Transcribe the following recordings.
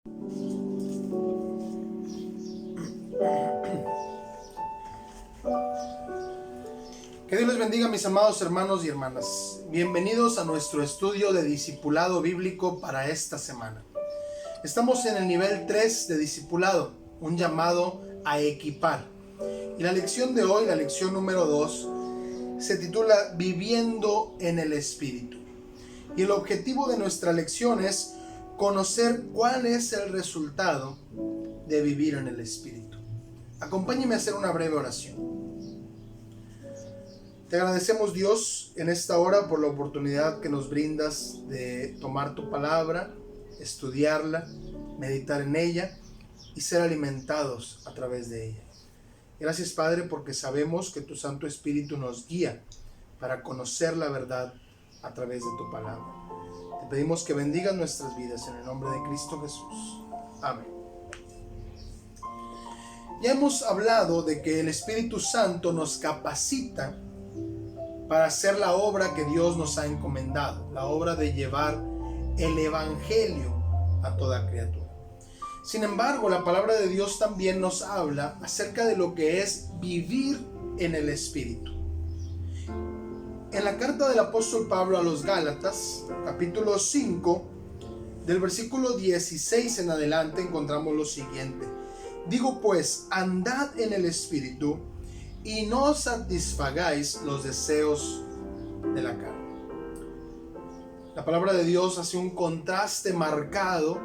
Que Dios les bendiga, mis amados hermanos y hermanas. Bienvenidos a nuestro estudio de discipulado bíblico para esta semana. Estamos en el nivel 3 de discipulado, un llamado a equipar. Y la lección de hoy, la lección número 2, se titula Viviendo en el Espíritu. Y el objetivo de nuestra lección es conocer cuál es el resultado de vivir en el Espíritu. Acompáñenme a hacer una breve oración. Te agradecemos, Dios, en esta hora por la oportunidad que nos brindas de tomar tu palabra, estudiarla, meditar en ella y ser alimentados a través de ella. Gracias, Padre, porque sabemos que tu Santo Espíritu nos guía para conocer la verdad a través de tu palabra. Te pedimos que bendigas nuestras vidas en el nombre de Cristo Jesús. Amén. Ya hemos hablado de que el Espíritu Santo nos capacita para hacer la obra que Dios nos ha encomendado, la obra de llevar el Evangelio a toda criatura. Sin embargo, la palabra de Dios también nos habla acerca de lo que es vivir en el Espíritu. En la carta del apóstol Pablo a los Gálatas, capítulo 5, del versículo 16 en adelante, encontramos lo siguiente. Digo pues, andad en el Espíritu, y no satisfagáis los deseos de la carne. La palabra de Dios hace un contraste marcado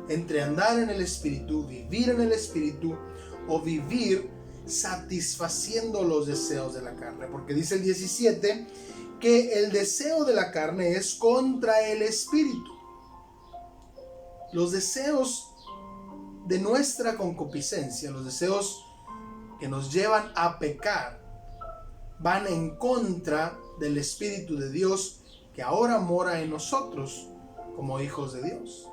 entre andar en el Espíritu, vivir en el Espíritu, o vivir satisfaciendo los deseos de la carne. Porque dice el 17 que el deseo de la carne es contra el Espíritu. Los deseos de nuestra concupiscencia, los deseos que nos llevan a pecar, van en contra del Espíritu de Dios que ahora mora en nosotros como hijos de Dios.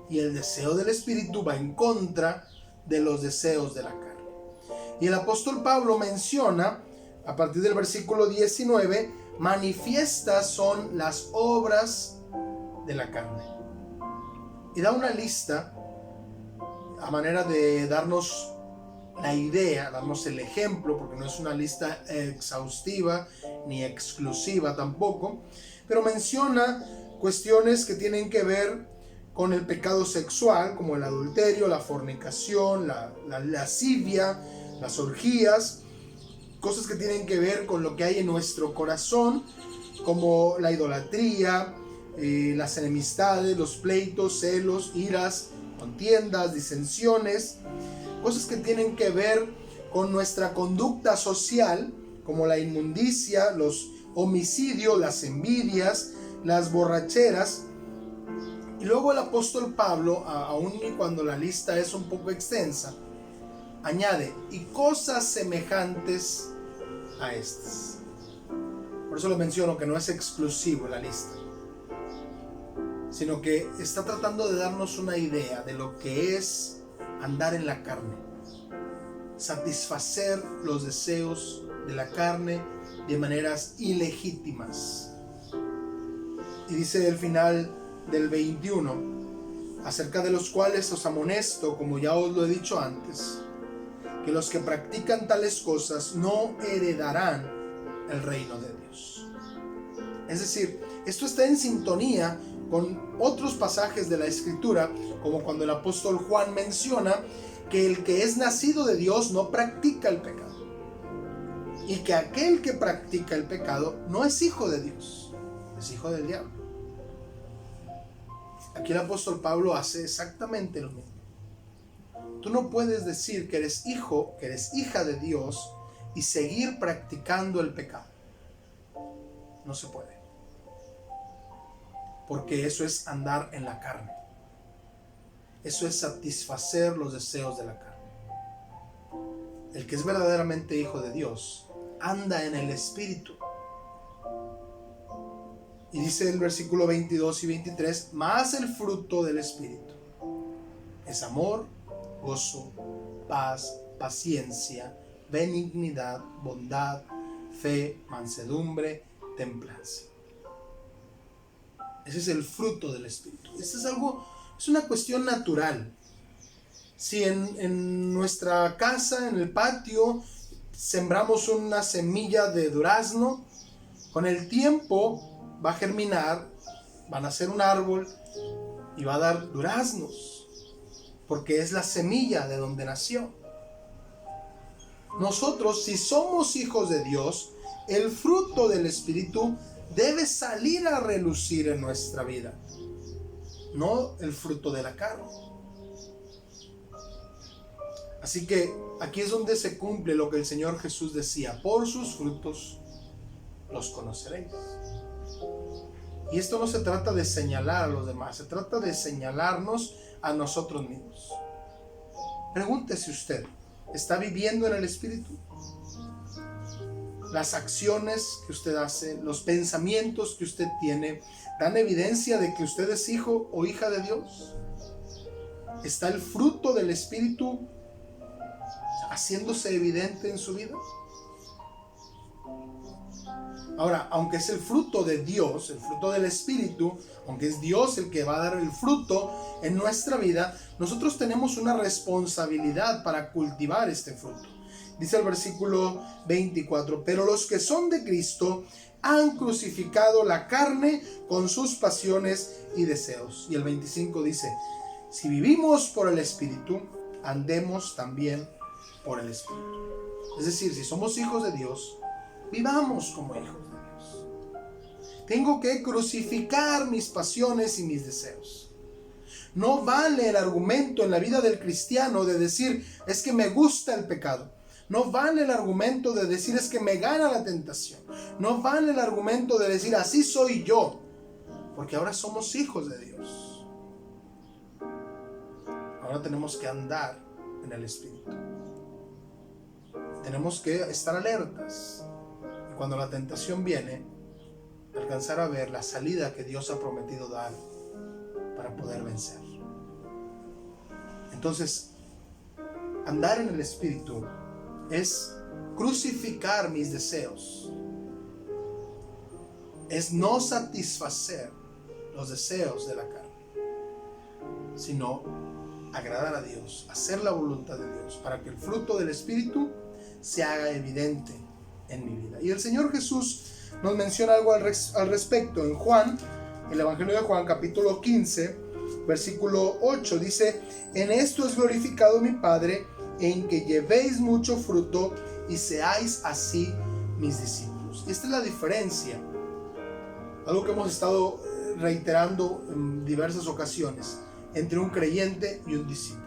Y el deseo del Espíritu va en contra de los deseos de la carne. Y el apóstol Pablo menciona, a partir del versículo 19, manifiestas son las obras de la carne. Y da una lista a manera de darnos la idea, darnos el ejemplo, porque no es una lista exhaustiva ni exclusiva tampoco, pero menciona cuestiones que tienen que ver con el pecado sexual, como el adulterio, la fornicación, la lascivia, las orgías, cosas que tienen que ver con lo que hay en nuestro corazón, como la idolatría, las enemistades, los pleitos, celos, iras, contiendas, disensiones, cosas que tienen que ver con nuestra conducta social, como la inmundicia, los homicidios, las envidias, las borracheras. Y luego el apóstol Pablo, aun cuando la lista es un poco extensa, añade, y cosas semejantes a estas. Por eso lo menciono, que no es exclusivo la lista, sino que está tratando de darnos una idea de lo que es andar en la carne, satisfacer los deseos de la carne de maneras ilegítimas. Y dice el final del 21, acerca de los cuales os amonesto, como ya os lo he dicho antes, que los que practican tales cosas no heredarán el reino de Dios. Es decir, esto está en sintonía con otros pasajes de la Escritura, como cuando el apóstol Juan menciona que el que es nacido de Dios no practica el pecado, y que aquel que practica el pecado no es hijo de Dios, es hijo del diablo. Aquí el apóstol Pablo hace exactamente lo mismo. Tú no puedes decir que eres hijo, que eres hija de Dios y seguir practicando el pecado. No se puede. Porque eso es andar en la carne. Eso es satisfacer los deseos de la carne. El que es verdaderamente hijo de Dios anda en el Espíritu. Y dice el versículo 22 y 23, más el fruto del Espíritu es amor, gozo, paz, paciencia, benignidad, bondad, fe, mansedumbre, templanza. Ese es el fruto del Espíritu. Este es algo Es una cuestión natural. Si en nuestra casa, en el patio, sembramos una semilla de durazno, con el tiempo va a germinar, va a nacer un árbol y va a dar duraznos, porque es la semilla de donde nació. Nosotros, si somos hijos de Dios, el fruto del Espíritu debe salir a relucir en nuestra vida, no el fruto de la carne. Así que aquí es donde se cumple lo que el Señor Jesús decía: por sus frutos los conoceréis. Y esto no se trata de señalar a los demás, se trata de señalarnos a nosotros mismos. Pregúntese usted, ¿está viviendo en el Espíritu? Las acciones que usted hace, los pensamientos que usted tiene, ¿dan evidencia de que usted es hijo o hija de Dios? ¿Está el fruto del Espíritu haciéndose evidente en su vida? Ahora, aunque es el fruto de Dios, el fruto del Espíritu, aunque es Dios el que va a dar el fruto en nuestra vida, nosotros tenemos una responsabilidad para cultivar este fruto. Dice el versículo 24: pero los que son de Cristo han crucificado la carne con sus pasiones y deseos. Y el 25 dice: si vivimos por el Espíritu, andemos también por el Espíritu. Es decir, si somos hijos de Dios, vivamos como hijos de Dios. Tengo que crucificar mis pasiones y mis deseos. No vale el argumento en la vida del cristiano de decir: es que me gusta el pecado. No vale el argumento de decir: es que me gana la tentación. No vale el argumento de decir: así soy yo. Porque ahora somos hijos de Dios. Ahora tenemos que andar en el Espíritu. Tenemos que estar alertas. Y cuando la tentación viene, alcanzar a ver la salida que Dios ha prometido dar para poder vencer. Entonces, andar en el Espíritu es crucificar mis deseos. Es no satisfacer los deseos de la carne, sino agradar a Dios, hacer la voluntad de Dios, para que el fruto del Espíritu se haga evidente en mi vida. Y el Señor Jesús nos menciona algo al respecto. En Juan, el Evangelio de Juan, capítulo 15, versículo 8, dice: en esto es glorificado mi Padre, en que llevéis mucho fruto y seáis así mis discípulos. Y esta es la diferencia, algo que hemos estado reiterando en diversas ocasiones, entre un creyente y un discípulo.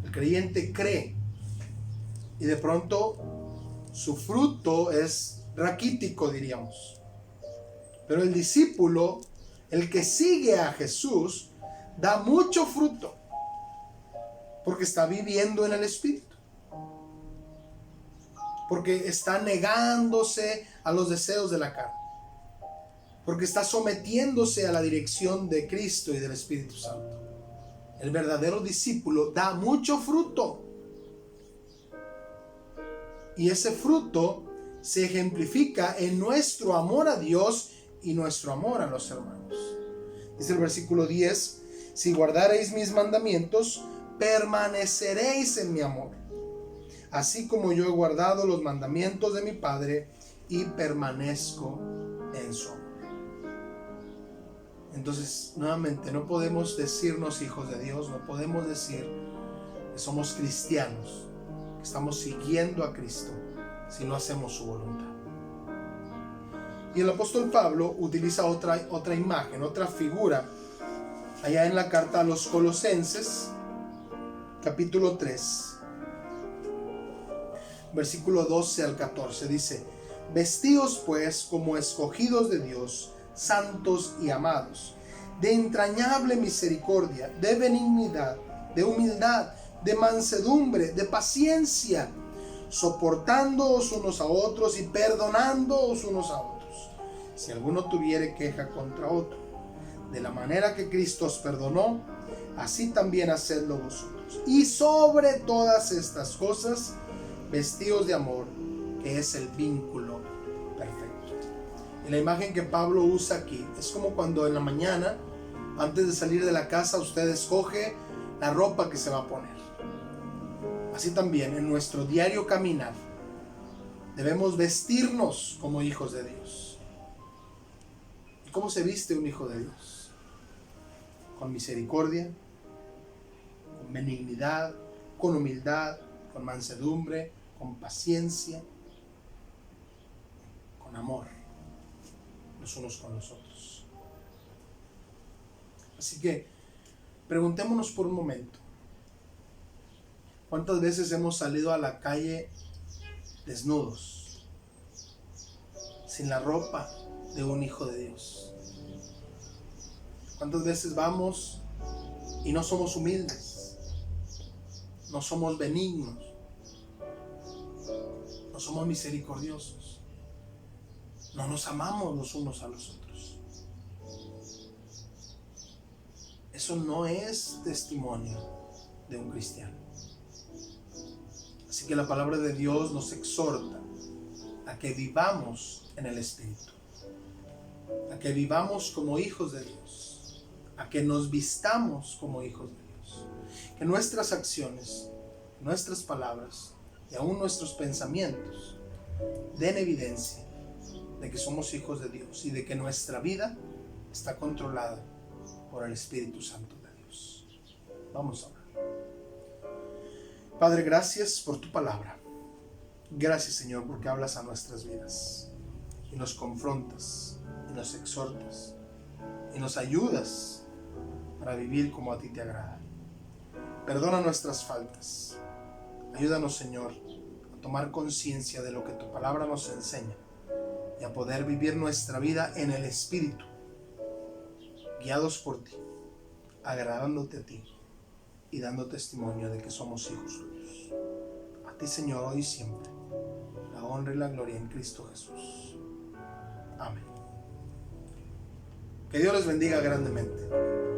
El creyente cree y de pronto su fruto es raquítico, diríamos. Pero el discípulo, el que sigue a Jesús, da mucho fruto, porque está viviendo en el Espíritu, porque está negándose a los deseos de la carne, porque está sometiéndose a la dirección de Cristo y del Espíritu Santo. El verdadero discípulo da mucho fruto, y ese fruto se ejemplifica en nuestro amor a Dios y nuestro amor a los hermanos. Dice el versículo 10: si guardareis mis mandamientos, permaneceréis en mi amor, así como yo he guardado los mandamientos de mi Padre y permanezco en su amor. Entonces, nuevamente, no podemos decirnos hijos de Dios, no podemos decir que somos cristianos, que estamos siguiendo a Cristo, si no hacemos su voluntad. Y el apóstol Pablo utiliza otra imagen, otra figura, allá en la carta a los Colosenses, capítulo 3, versículo 12 al 14, dice: vestíos pues como escogidos de Dios, santos y amados, de entrañable misericordia, de benignidad, de humildad, de mansedumbre, de paciencia, soportándoos unos a otros y perdonándoos unos a otros, si alguno tuviere queja contra otro. De la manera que Cristo os perdonó, así también hacedlo vosotros. Y sobre todas estas cosas, vestíos de amor, que es el vínculo perfecto. Y la imagen que Pablo usa aquí es como cuando en la mañana Antes de salir de la casa, usted escoge la ropa que se va a poner. Así también en nuestro diario caminar debemos vestirnos como hijos de Dios. ¿Y cómo se viste un hijo de Dios? Con misericordia, con benignidad, con humildad, con mansedumbre, con paciencia, con amor los unos con los otros. Así que preguntémonos por un momento, ¿cuántas veces hemos salido a la calle desnudos, sin la ropa de un hijo de Dios? ¿Cuántas veces vamos y no somos humildes, no somos benignos, no somos misericordiosos, no nos amamos los unos a los otros? Eso no es testimonio de un cristiano. Así que la palabra de Dios nos exhorta a que vivamos en el Espíritu, a que vivamos como hijos de Dios, a que nos vistamos como hijos de Dios, que nuestras acciones, nuestras palabras y aún nuestros pensamientos den evidencia de que somos hijos de Dios y de que nuestra vida está controlada por el Espíritu Santo de Dios. Vamos a orar. Padre, gracias por tu palabra. Gracias, Señor, porque hablas a nuestras vidas y nos confrontas y nos exhortas y nos ayudas para vivir como a ti te agrada. Perdona nuestras faltas. Ayúdanos, Señor, a tomar conciencia de lo que tu palabra nos enseña y a poder vivir nuestra vida en el Espíritu, guiados por ti, agradándote a ti y dando testimonio de que somos hijos tuyos. A ti, Señor, hoy y siempre, la honra y la gloria en Cristo Jesús. Amén. Que Dios les bendiga grandemente.